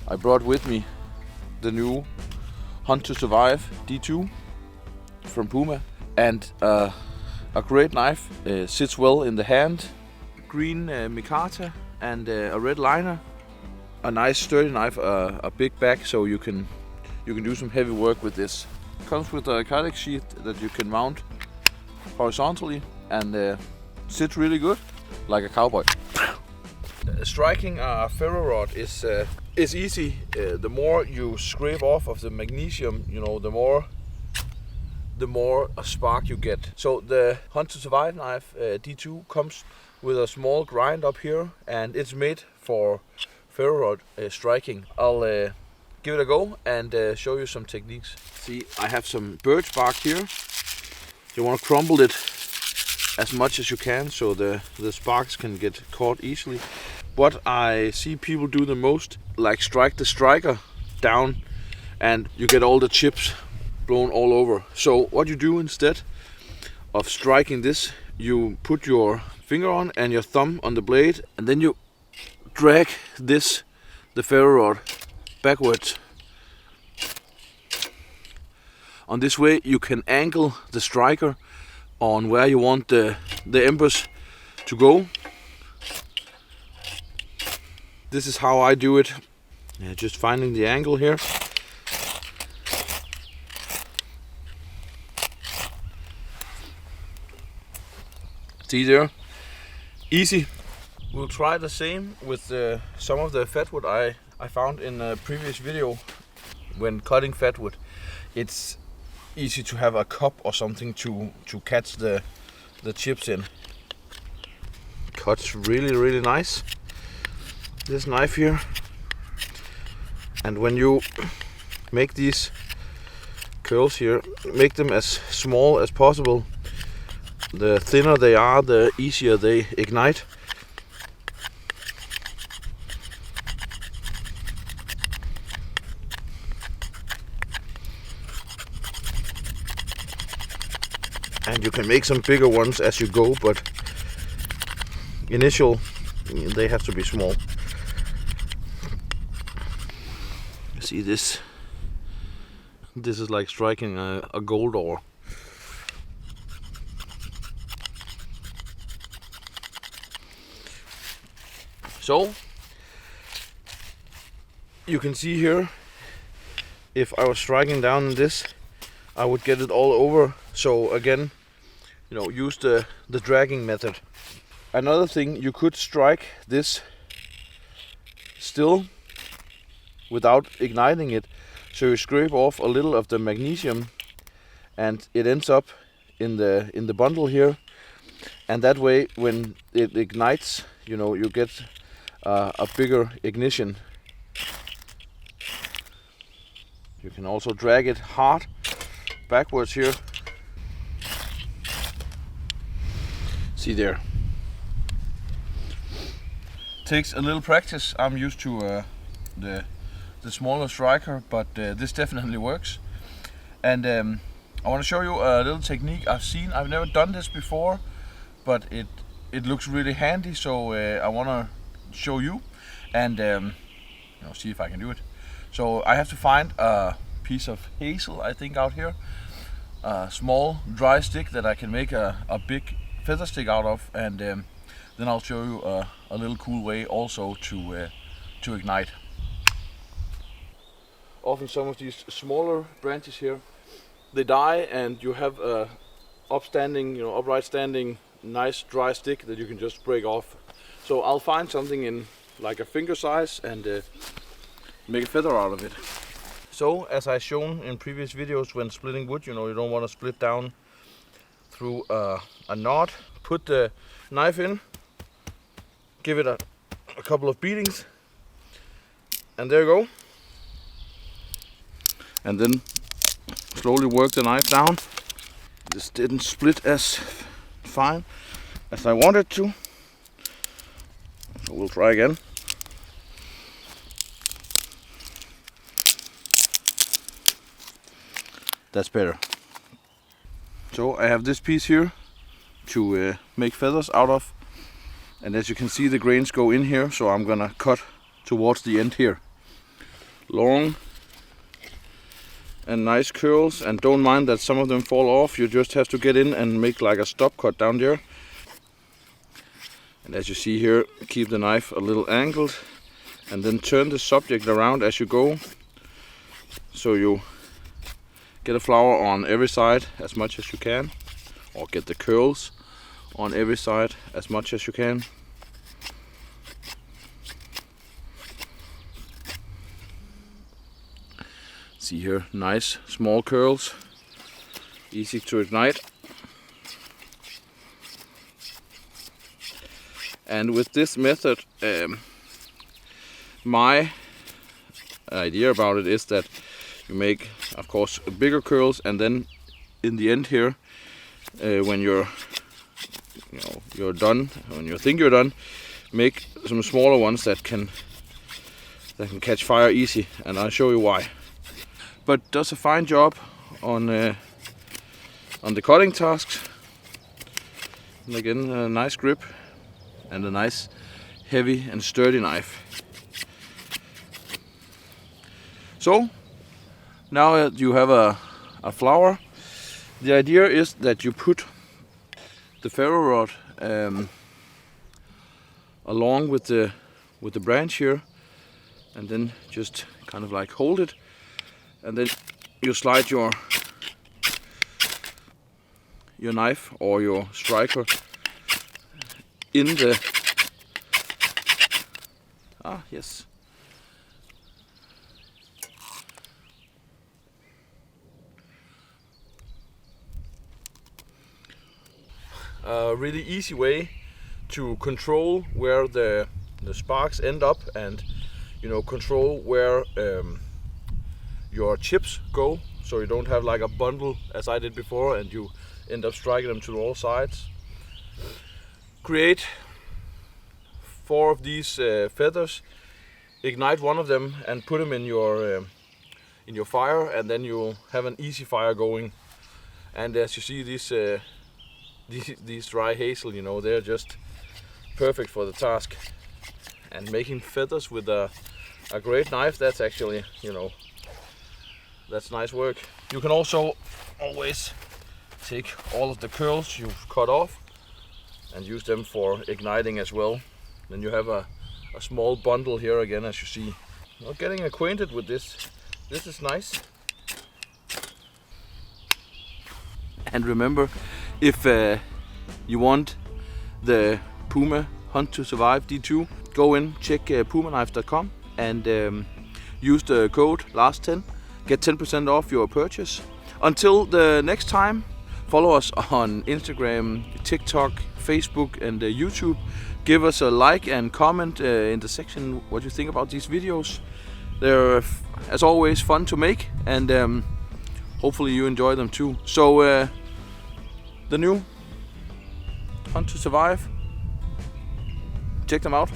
I brought with me the new Hunt to Survive D2 from PUMA, and a great knife. Sits well in the hand. Green micarta and a red liner. A nice sturdy knife, a big back, so you can do some heavy work with this. Comes with a cardiac sheath that you can mount horizontally and sits really good, like a cowboy. Striking a ferro rod is easy. The more you scrape off of the magnesium, the more a spark you get. So the Hunt to Survive knife D2 comes with a small grind up here, and it's made for ferro rod striking. I'll give it a go and show you some techniques. See, I have some birch bark here. You want to crumble it as much as you can so the sparks can get caught easily. What I see people do the most, like strike the striker down and you get all the chips blown all over. So what you do instead of striking this, you put your finger on and your thumb on the blade, and then you drag the ferro rod backwards. On this way you can angle the striker on where you want the embers to go. This is how I do it. Just finding the angle here. See there? Easy. We'll try the same with some of the fatwood I found in a previous video. When cutting fatwood, it's easy to have a cup or something to catch the chips in. Cuts really nice, this knife here. And when you make these curls here, make them as small as possible. The thinner they are, the easier they ignite. And you can make some bigger ones as you go, but initial they have to be small. See this? This is like striking a gold ore. So you can see here, if I was striking down this, I would get it all over. So again, use the dragging method. Another thing, you could strike this still without igniting it. So you scrape off a little of the magnesium and it ends up in the bundle here. And that way, when it ignites, you get a bigger ignition. You can also drag it hard backwards here. See there. Takes a little practice. I'm used to the smaller striker, but this definitely works. And I want to show you a little technique I've seen. I've never done this before, but it looks really handy, so I want to show you and see if I can do it. So I have to find a piece of hazel, I think, out here, a small dry stick that I can make a big feather stick out of, and then I'll show you a little cool way also to ignite. Often some of these smaller branches here, they die, and you have a upright standing, nice dry stick that you can just break off. So I'll find something in like a finger size and make a feather out of it. So as I've shown in previous videos, when splitting wood, you don't want to split down through a knot. Put the knife in, give it a couple of beatings, and there you go. And then slowly work the knife down. This didn't split as fine as I wanted to, so we'll try again. That's better. So I have this piece here to make feathers out of, and as you can see, the grains go in here, so I'm gonna cut towards the end here. long and nice curls, and don't mind that some of them fall off. You just have to get in and make like a stop cut down there. And as you see here, keep the knife a little angled and then turn the subject around as you go, so you get a flower on every side as much as you can, or get the curls on every side as much as you can. See here, nice small curls, easy to ignite. And with this method, my idea about it is that you make, of course, bigger curls, and then in the end here, when you're done, when you think you're done, make some smaller ones that can catch fire easy, and I'll show you why. But does a fine job on the cutting tasks. And again, a nice grip and a nice heavy and sturdy knife. So now that you have a flower, the idea is that you put the ferro rod along with the branch here, and then just kind of like hold it. And then you slide your knife or your striker in the yes. A really easy way to control where the sparks end up, and control where your chips go, so you don't have like a bundle as I did before and you end up striking them to all sides. Create 4 of these feathers, ignite one of them and put them in your fire, and then you'll have an easy fire going. And as you see, these dry hazel, they're just perfect for the task. And making feathers with a great knife, that's actually, that's nice work. You can also always take all of the curls you've cut off and use them for igniting as well. Then you have a small bundle here again, as you see. Getting acquainted with this is nice. And remember, if you want the PUMA Hunt to Survive D2, go in, check pumaknives.com and use the code LAST10. Get 10% off your purchase. Until the next time, follow us on Instagram, TikTok, Facebook and YouTube. Give us a like and comment in the section what you think about these videos. They're, as always, fun to make, and hopefully you enjoy them too. So the new Hunt to Survive, check them out.